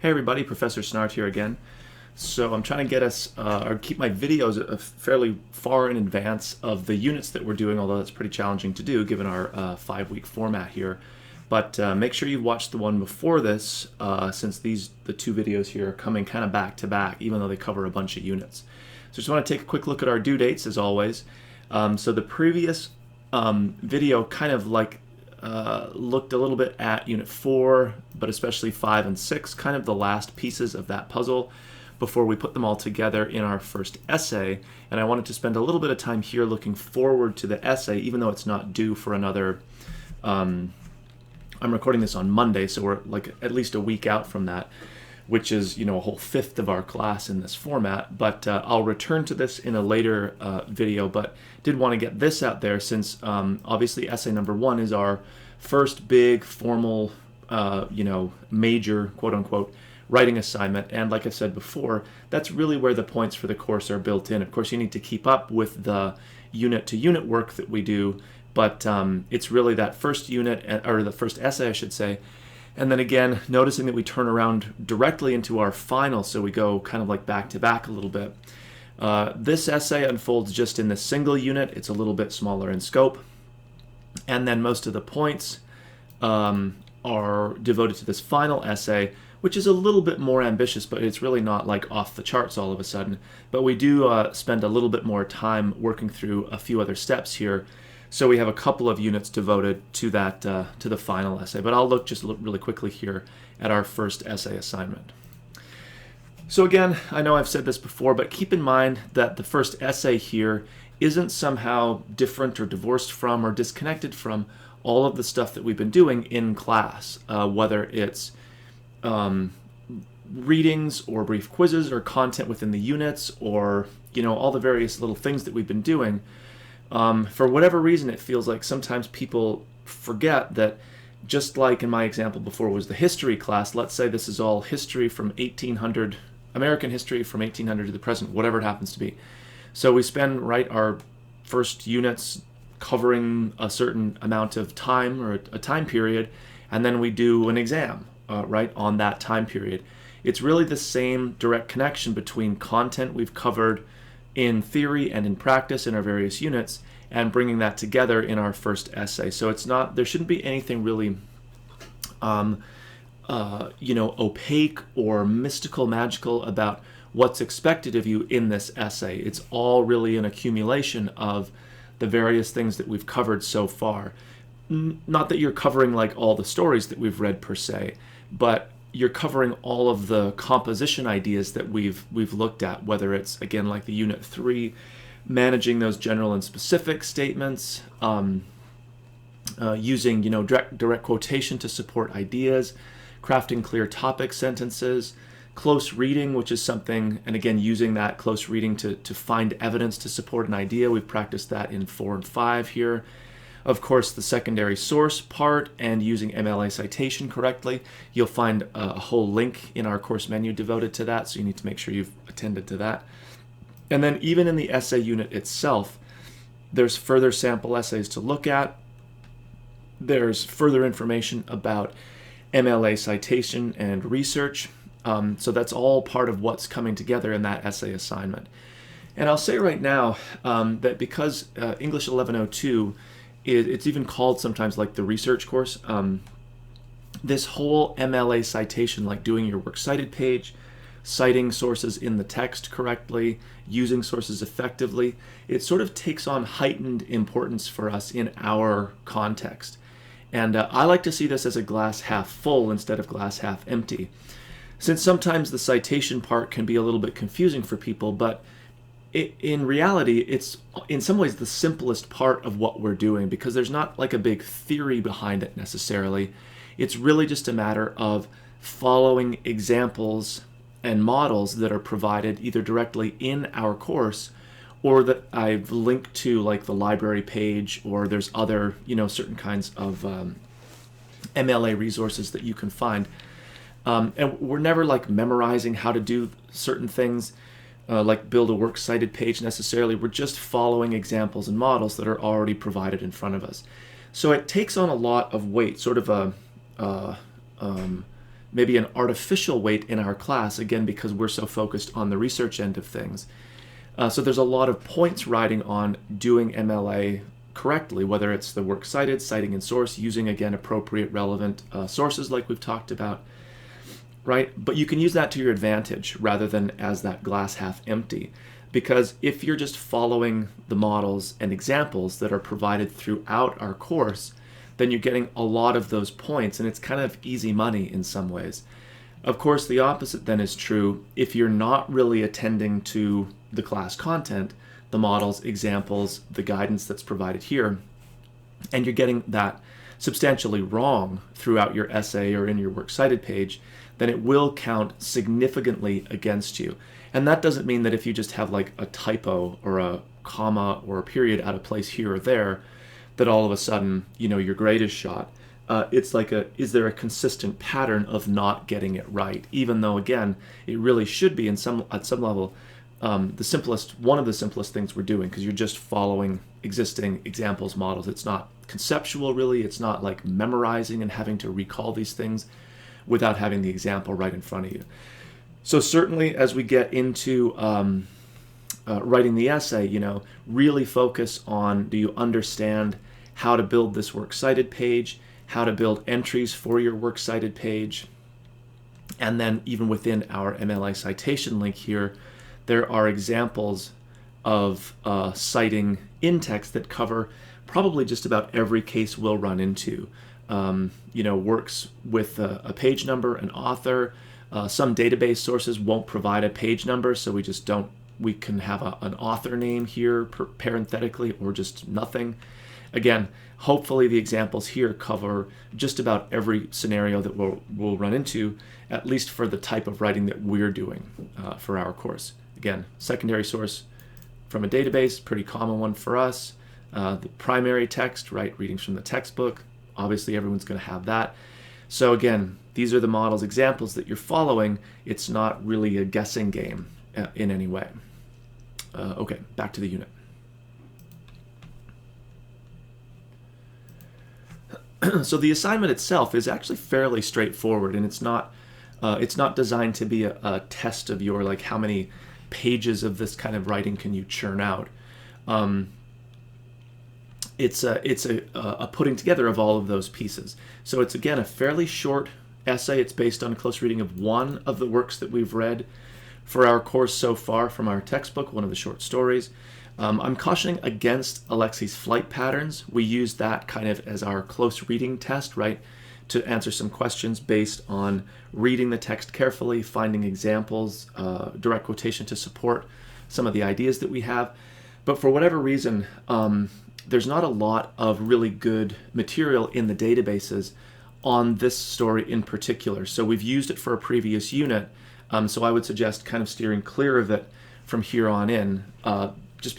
Hey everybody, Professor Snart here again. So I'm trying to get us, or keep my videos fairly far in advance of the units that we're doing, although that's pretty challenging to do given our 5-week format here. But make sure you watch the one before this, since the two videos here are coming kind of back to back, even though they cover a bunch of units. So just want to take a quick look at our due dates as always. So the previous video kind of like looked a little bit at Unit 4, but especially 5 and 6, kind of the last pieces of that puzzle before we put them all together in our first essay. And I wanted to spend a little bit of time here looking forward to the essay, even though it's not due for another, I'm recording this on Monday, so we're like at least a week out from that, which is, you know, a whole fifth of our class in this format. But I'll return to this in a later video, but did want to get this out there since obviously essay number 1 is our first big formal, major, quote-unquote, writing assignment. And like I said before, that's really where the points for the course are built in. Of course, you need to keep up with the unit-to-unit work that we do, but it's really that first unit, or the first essay, I should say. And then again, noticing that we turn around directly into our final, so we go kind of like back to back a little bit. This essay unfolds just in this single unit. It's a little bit smaller in scope. And then most of the points are devoted to this final essay, which is a little bit more ambitious, but it's really not like off the charts all of a sudden. But we do spend a little bit more time working through a few other steps here. So we have a couple of units devoted to that, to the final essay. But I'll look really quickly here at our first essay assignment. So again, I know I've said this before, but keep in mind that the first essay here isn't somehow different or divorced from or disconnected from all of the stuff that we've been doing in class, whether it's readings or brief quizzes or content within the units, or, you know, all the various little things that we've been doing. For whatever reason, it feels like sometimes people forget that, just like in my example before was the history class, let's say this is all history from 1800, American history from 1800 to the present, whatever it happens to be. So we spend, our first units covering a certain amount of time or a time period, and then we do an exam, on that time period. It's really the same direct connection between content we've covered in theory and in practice in our various units, and bringing that together in our first essay. So it's not, there shouldn't be anything really, opaque or mystical, magical about what's expected of you in this essay. It's all really an accumulation of the various things that we've covered so far. Not that you're covering like all the stories that we've read per se, but you're covering all of the composition ideas that we've looked at, whether it's, again, like the Unit 3, managing those general and specific statements, using, direct quotation to support ideas, crafting clear topic sentences, close reading, which is something, and again, using that close reading to find evidence to support an idea. We've practiced that in 4 and 5 here. Of course, the secondary source part and using MLA citation correctly. You'll find a whole link in our course menu devoted to that, so you need to make sure you've attended to that. And then even in the essay unit itself, there's further sample essays to look at. There's further information about MLA citation and research. So that's all part of what's coming together in that essay assignment. And I'll say right now that because English 1102, it's even called sometimes like the research course, this whole MLA citation, like doing your works cited page, citing sources in the text correctly, using sources effectively, it sort of takes on heightened importance for us in our context. And I like to see this as a glass half full instead of glass half empty. Since sometimes the citation part can be a little bit confusing for people, but in reality, it's in some ways the simplest part of what we're doing, because there's not like a big theory behind it necessarily. It's really just a matter of following examples and models that are provided either directly in our course or that I've linked to, like the library page, or there's other, certain kinds of MLA resources that you can find. And we're never like memorizing how to do certain things, like build a works cited page necessarily. We're just following examples and models that are already provided in front of us. So it takes on a lot of weight, sort of a maybe an artificial weight in our class, again, because we're so focused on the research end of things. So there's a lot of points riding on doing MLA correctly, whether it's the works cited, citing and source, using, again, appropriate, relevant sources like we've talked about, right? But you can use that to your advantage rather than as that glass half empty. Because if you're just following the models and examples that are provided throughout our course, then you're getting a lot of those points, and it's kind of easy money in some ways. Of course, the opposite then is true if you're not really attending to the class content, the models, examples, the guidance that's provided here, and you're getting that substantially wrong throughout your essay or in your works cited page, then it will count significantly against you. And that doesn't mean that if you just have like a typo or a comma or a period out of place here or there, that all of a sudden, your grade is shot. It's like is there a consistent pattern of not getting it right? Even though, again, it really should be at some level one of the simplest things we're doing, because you're just following existing examples, models. It's not conceptual, really. It's not like memorizing and having to recall these things without having the example right in front of you. So certainly as we get into writing the essay, really focus on, do you understand how to build this works cited page, how to build entries for your works cited page, and then even within our MLA citation link here, there are examples of citing in text that cover probably just about every case we'll run into. Works with a page number, an author. Some database sources won't provide a page number, so we can have an author name here parenthetically, or just nothing. Again, hopefully the examples here cover just about every scenario that we'll run into, at least for the type of writing that we're doing for our course. Again, secondary source from a database, pretty common one for us. The primary text, right, readings from the textbook. Obviously, everyone's going to have that. So again, these are the models examples that you're following. It's not really a guessing game in any way. Okay, back to the unit. So the assignment itself is actually fairly straightforward, and it's not designed to be a test of your, like, how many pages of this kind of writing can you churn out. It's a putting together of all of those pieces. So it's, again, a fairly short essay. It's based on a close reading of one of the works that we've read for our course so far from our textbook, one of the short stories. I'm cautioning against Alexi's flight patterns. We use that kind of as our close reading test, right, to answer some questions based on reading the text carefully, finding examples, direct quotation to support some of the ideas that we have. But for whatever reason, there's not a lot of really good material in the databases on this story in particular. So we've used it for a previous unit. So I would suggest kind of steering clear of it from here on in, just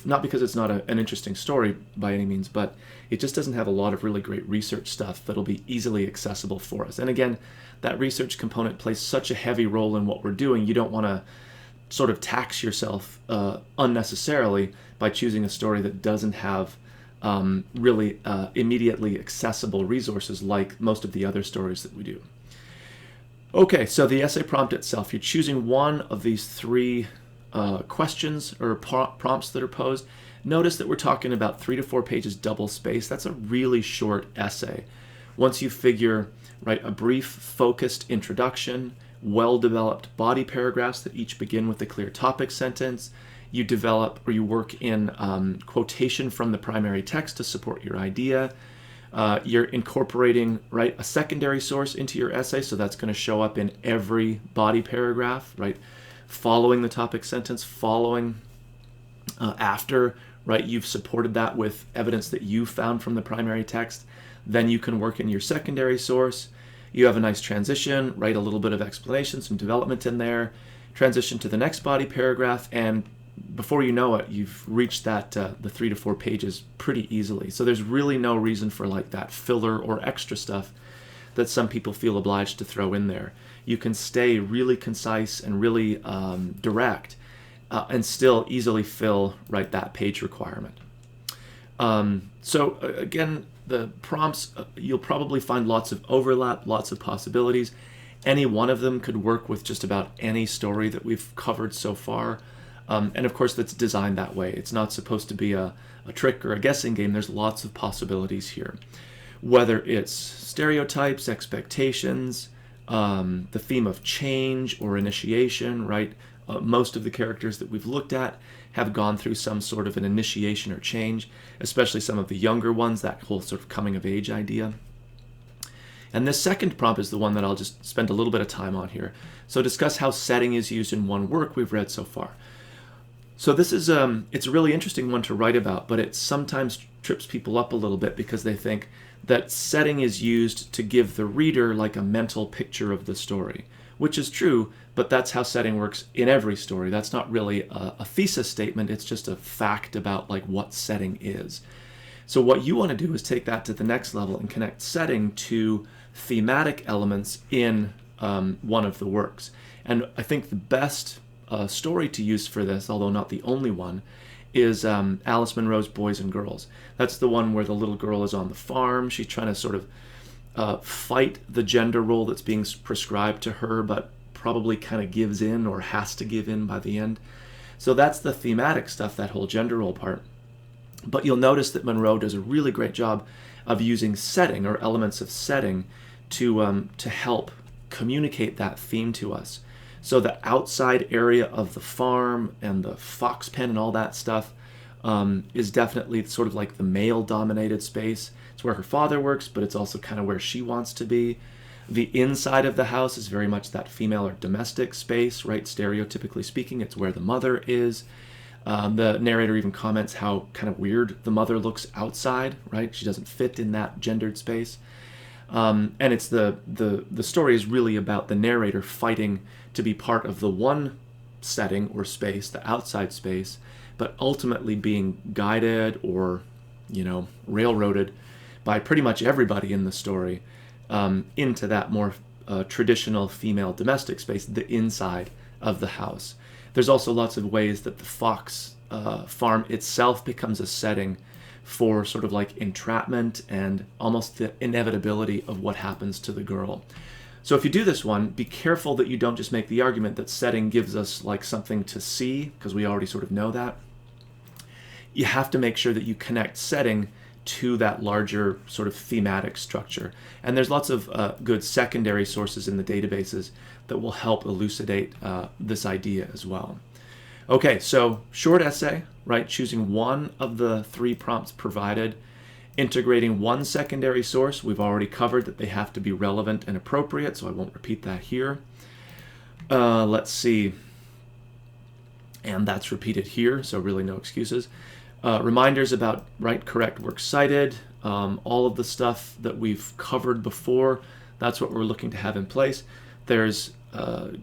not because it's not an interesting story by any means, but it just doesn't have a lot of really great research stuff that'll be easily accessible for us. And again, that research component plays such a heavy role in what we're doing. You don't want to sort of tax yourself unnecessarily by choosing a story that doesn't have really immediately accessible resources like most of the other stories that we do. Okay, so the essay prompt itself, you're choosing one of these three questions or prompts that are posed. Notice that we're talking about 3 to 4 pages double space. That's a really short essay. Once you figure, right, a brief, focused introduction, well-developed body paragraphs that each begin with a clear topic sentence, you develop or you work in quotation from the primary text to support your idea. You're incorporating, right, a secondary source into your essay, so that's going to show up in every body paragraph, right, following the topic sentence, following after, right, you've supported that with evidence that you found from the primary text. Then you can work in your secondary source. You have a nice transition, write a little bit of explanation, some development in there, transition to the next body paragraph, and before you know it, you've reached that the 3 to 4 pages pretty easily. So there's really no reason for like that filler or extra stuff that some people feel obliged to throw in there. You can stay really concise and really direct and still easily fill, right, that page requirement. So again, the prompts, you'll probably find lots of overlap, lots of possibilities. Any one of them could work with just about any story that we've covered so far. And of course, that's designed that way. It's not supposed to be a trick or a guessing game. There's lots of possibilities here. Whether it's stereotypes, expectations, the theme of change or initiation, right? Most of the characters that we've looked at have gone through some sort of an initiation or change, especially some of the younger ones, that whole sort of coming of age idea. And this second prompt is the one that I'll just spend a little bit of time on here. So discuss how setting is used in one work we've read so far. So this is it's a really interesting one to write about, but it sometimes trips people up a little bit because they think that setting is used to give the reader like a mental picture of the story, which is true, but that's how setting works in every story. That's not really a thesis statement, it's just a fact about like what setting is. So what you want to do is take that to the next level and connect setting to thematic elements in one of the works. And I think the best story to use for this, although not the only one, is Alice Munro's Boys and Girls. That's the one where the little girl is on the farm. She's trying to sort of fight the gender role that's being prescribed to her, but probably kind of gives in or has to give in by the end. So that's the thematic stuff, that whole gender role part. But you'll notice that Munro does a really great job of using setting or elements of setting to help communicate that theme to us. So the outside area of the farm and the fox pen and all that stuff is definitely sort of like the male-dominated space. It's where her father works, but it's also kind of where she wants to be. The inside of the house is very much that female or domestic space, right? Stereotypically speaking, it's where the mother is. The narrator even comments how kind of weird the mother looks outside, right? She doesn't fit in that gendered space. And it's the story is really about the narrator fighting to be part of the one setting or space, the outside space, but ultimately being guided or, railroaded by pretty much everybody in the story into that more traditional female domestic space, the inside of the house. There's also lots of ways that the fox farm itself becomes a setting for sort of like entrapment and almost the inevitability of what happens to the girl. So if you do this one, be careful that you don't just make the argument that setting gives us like something to see, because we already sort of know that. You have to make sure that you connect setting to that larger sort of thematic structure. And there's lots of good secondary sources in the databases that will help elucidate this idea as well. Okay, so short essay, right? Choosing one of the 3 prompts provided, integrating one secondary source. We've already covered that they have to be relevant and appropriate, so I won't repeat that here. Let's see. And that's repeated here, so really no excuses. Reminders about correct works cited, all of the stuff that we've covered before, that's what we're looking to have in place. There's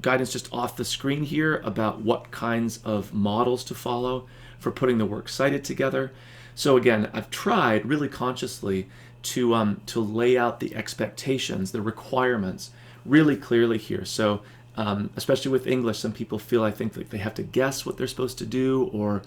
guidance just off the screen here about what kinds of models to follow for putting the works cited together. So again, I've tried really consciously to lay out the expectations, the requirements really clearly here. So especially with English, some people feel, I think, like they have to guess what they're supposed to do, or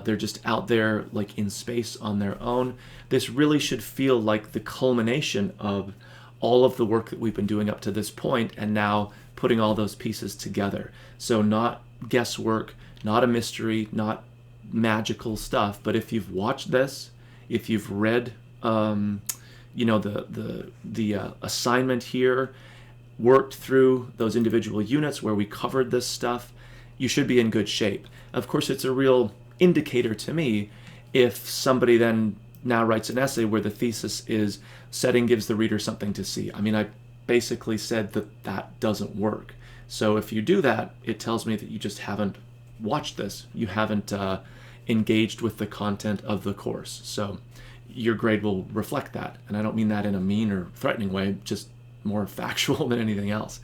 they're just out there like in space on their own. This really should feel like the culmination of all of the work that we've been doing up to this point, and now putting all those pieces together. So not guesswork, not a mystery, not magical stuff, but if you've watched this, if you've read the assignment here, worked through those individual units where we covered this stuff, you should be in good shape. Of course, it's a real indicator to me if somebody then now writes an essay where the thesis is setting gives the reader something to see. I mean, I basically said that doesn't work. So if you do that, it tells me that you just haven't watched this. You haven't engaged with the content of the course. So your grade will reflect that. And I don't mean that in a mean or threatening way, just more factual than anything else.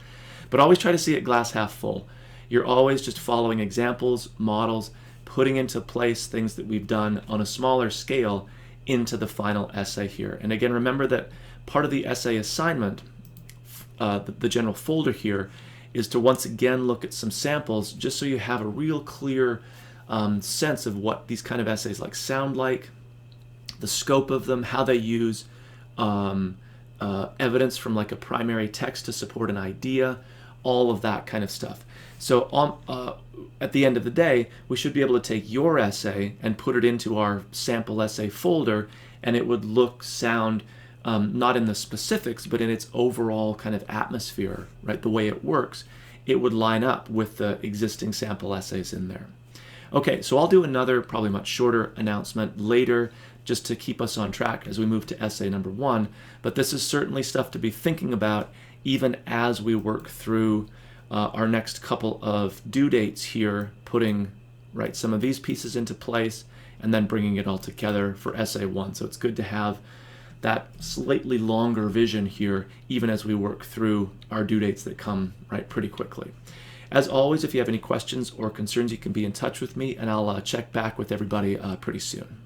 But always try to see it glass half full. You're always just following examples, models, putting into place things that we've done on a smaller scale into the final essay here. And again, remember that part of the essay assignment, the general folder here, is to once again look at some samples just so you have a real clear sense of what these kind of essays sound like, the scope of them, how they use evidence from like a primary text to support an idea, all of that kind of stuff. So at the end of the day, we should be able to take your essay and put it into our sample essay folder, and it would look, sound, not in the specifics, but in its overall kind of atmosphere, right? The way it works, it would line up with the existing sample essays in there. Okay, so I'll do another probably much shorter announcement later just to keep us on track as we move to essay number 1. But this is certainly stuff to be thinking about even as we work through our next couple of due dates here, putting some of these pieces into place and then bringing it all together for essay 1. So it's good to have that slightly longer vision here even as we work through our due dates that come pretty quickly. As always, if you have any questions or concerns, you can be in touch with me, and I'll check back with everybody pretty soon.